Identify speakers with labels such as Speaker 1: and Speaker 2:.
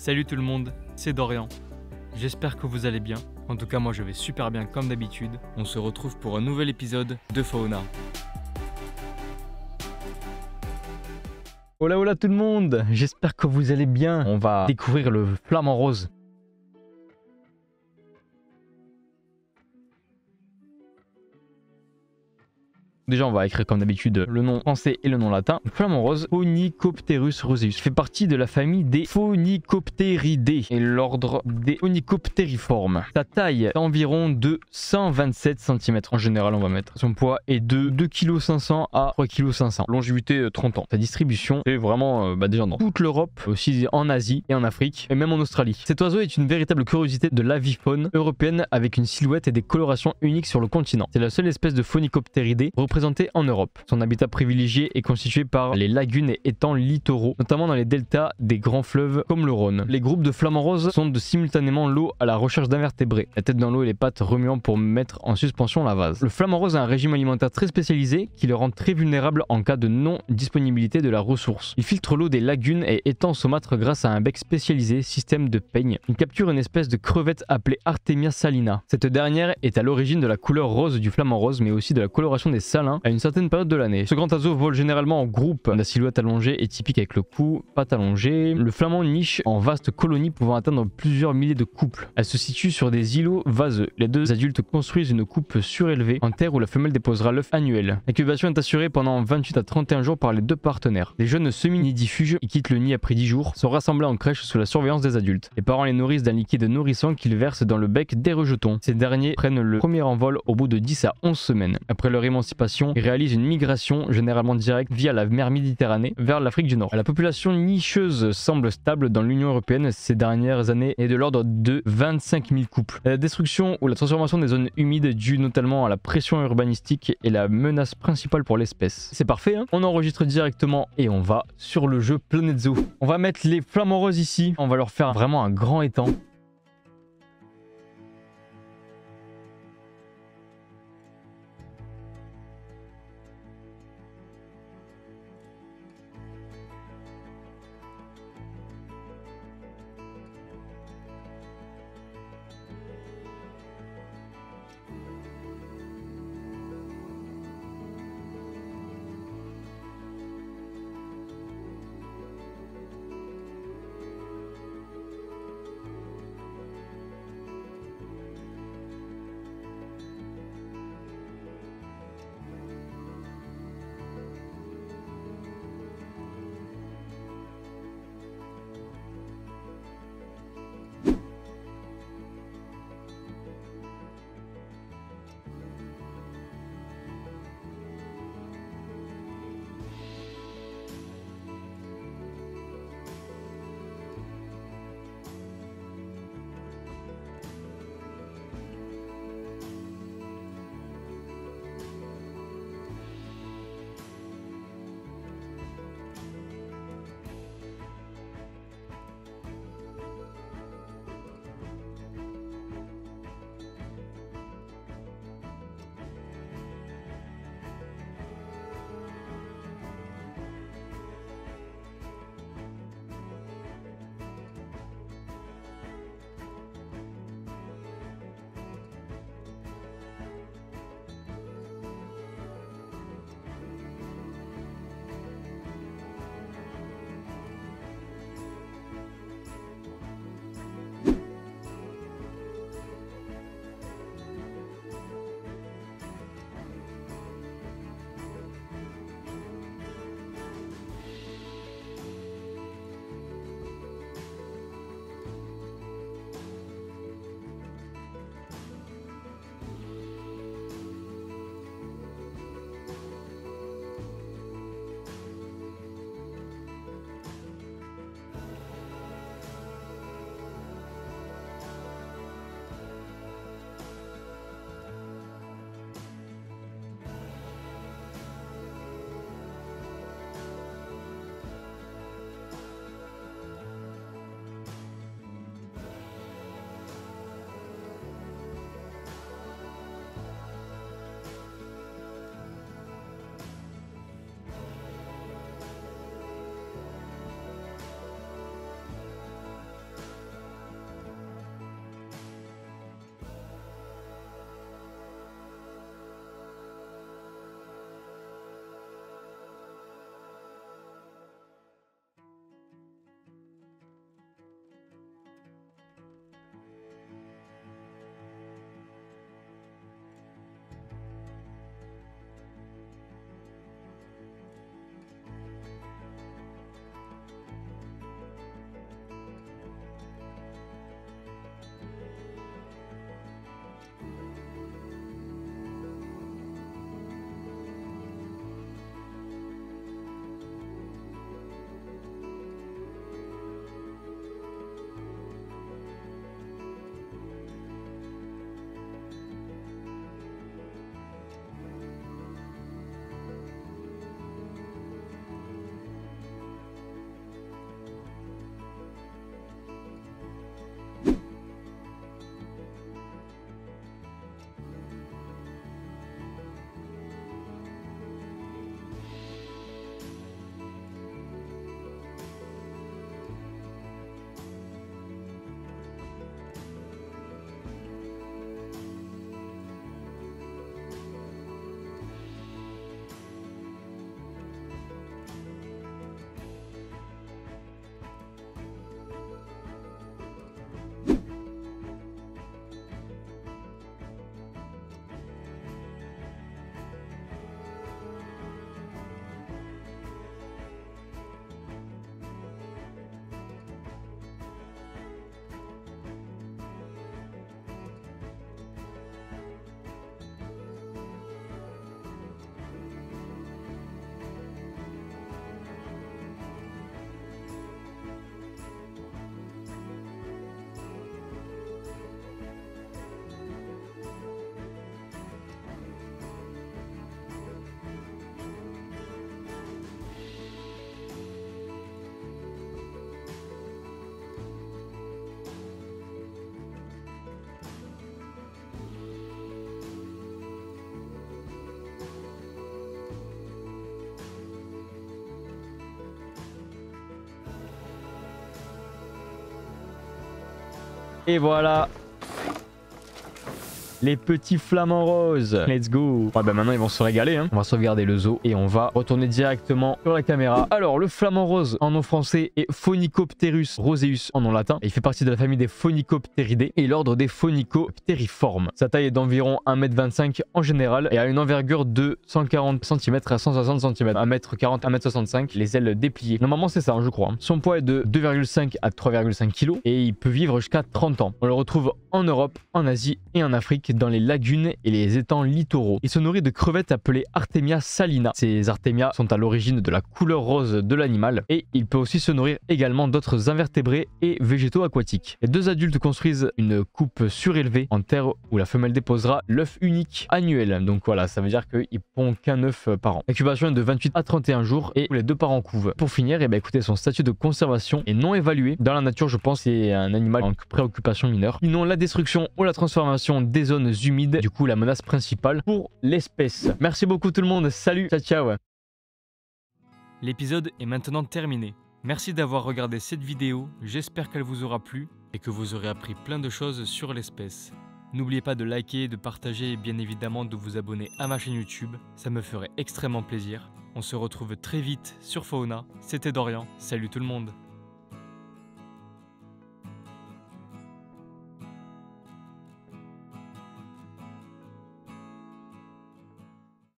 Speaker 1: Salut tout le monde, c'est Dorian. J'espère que vous allez bien. En tout cas, moi je vais super bien comme d'habitude. On se retrouve pour un nouvel épisode de Fauna. Hola hola tout le monde, j'espère que vous allez bien. On va découvrir le flamant rose. Déjà, on va écrire comme d'habitude le nom français et le nom latin. Le flamant rose, Phoenicopterus roseus, fait partie de la famille des Phoenicopteridae et l'ordre des Phoenicopteriformes. Sa taille est environ de 127 cm. En général, on va mettre son poids est de 2,5 kg à 3,5 kg. Longévité 30 ans. Sa distribution est vraiment déjà dans toute l'Europe, aussi en Asie et en Afrique et même en Australie. Cet oiseau est une véritable curiosité de l'avifaune européenne avec une silhouette et des colorations uniques sur le continent. C'est la seule espèce de Phoenicopteridae représentée en Europe. Son habitat privilégié est constitué par les lagunes et étangs littoraux, notamment dans les deltas des grands fleuves comme le Rhône. Les groupes de flamants roses sondent simultanément l'eau à la recherche d'invertébrés, la tête dans l'eau et les pattes remuant pour mettre en suspension la vase. Le flamant rose a un régime alimentaire très spécialisé qui le rend très vulnérable en cas de non-disponibilité de la ressource. Il filtre l'eau des lagunes et étangs saumâtres grâce à un bec spécialisé, système de peigne. Il capture une espèce de crevette appelée Artemia salina. Cette dernière est à l'origine de la couleur rose du flamant rose, mais aussi de la coloration des salins à une certaine période de l'année. Ce grand oiseau vole généralement en groupe. La silhouette allongée est typique avec le cou, pattes allongées. Le flamand niche en vastes colonies pouvant atteindre plusieurs milliers de couples. Elle se situe sur des îlots vaseux. Les deux adultes construisent une coupe surélevée en terre où la femelle déposera l'œuf annuel. L'incubation est assurée pendant 28 à 31 jours par les deux partenaires. Les jeunes semi-nidifuges qui quittent le nid après 10 jours sont rassemblés en crèche sous la surveillance des adultes. Les parents les nourrissent d'un liquide nourrissant qu'ils versent dans le bec des rejetons. Ces derniers prennent le premier envol au bout de 10 à 11 semaines. Après leur émancipation, ils réalisent une migration généralement directe via la mer Méditerranée vers l'Afrique du Nord. La population nicheuse semble stable dans l'Union européenne ces dernières années et de l'ordre de 25 000 couples. La destruction ou la transformation des zones humides due notamment à la pression urbanistique est la menace principale pour l'espèce. C'est parfait, hein? On enregistre directement et on va sur le jeu Planet Zoo. On va mettre les flamants roses ici, on va leur faire vraiment un grand étang. Et voilà. Les petits flamants roses. Let's go. Ouais, bah maintenant ils vont se régaler. Hein. On va sauvegarder le zoo et on va retourner directement sur la caméra. Alors le flamant rose en nom français est Phoenicopterus roseus en nom latin. Et il fait partie de la famille des Phoenicopteridae et l'ordre des Phoenicopteriformes. Sa taille est d'environ 1,25 m en général et a une envergure de 140 cm à 160 cm. 1,40 m, 1,65 m, les ailes dépliées. Normalement c'est ça, hein, je crois. Son poids est de 2,5 à 3,5 kg et il peut vivre jusqu'à 30 ans. On le retrouve en Europe, en Asie et en Afrique, dans les lagunes et les étangs littoraux. Il se nourrit de crevettes appelées Artemia salina. Ces Artemia sont à l'origine de la couleur rose de l'animal et il peut aussi se nourrir également d'autres invertébrés et végétaux aquatiques. Les deux adultes construisent une coupe surélevée en terre où la femelle déposera l'œuf unique annuel. Donc voilà, ça veut dire qu'ils pondent qu'un œuf par an. L'incubation est de 28 à 31 jours et les deux parents couvent. Pour finir, écoutez, son statut de conservation est non évalué. Dans la nature, je pense que c'est un animal en préoccupation mineure. Sinon, la destruction ou la transformation des zones humides, du coup la menace principale pour l'espèce. Merci beaucoup tout le monde, salut, ciao ciao.
Speaker 2: L'épisode est maintenant terminé. Merci d'avoir regardé cette vidéo, j'espère qu'elle vous aura plu et que vous aurez appris plein de choses sur l'espèce. N'oubliez pas de liker, de partager et bien évidemment de vous abonner à ma chaîne YouTube, ça me ferait extrêmement plaisir. On se retrouve très vite sur Fauna, c'était Dorian, salut tout le monde.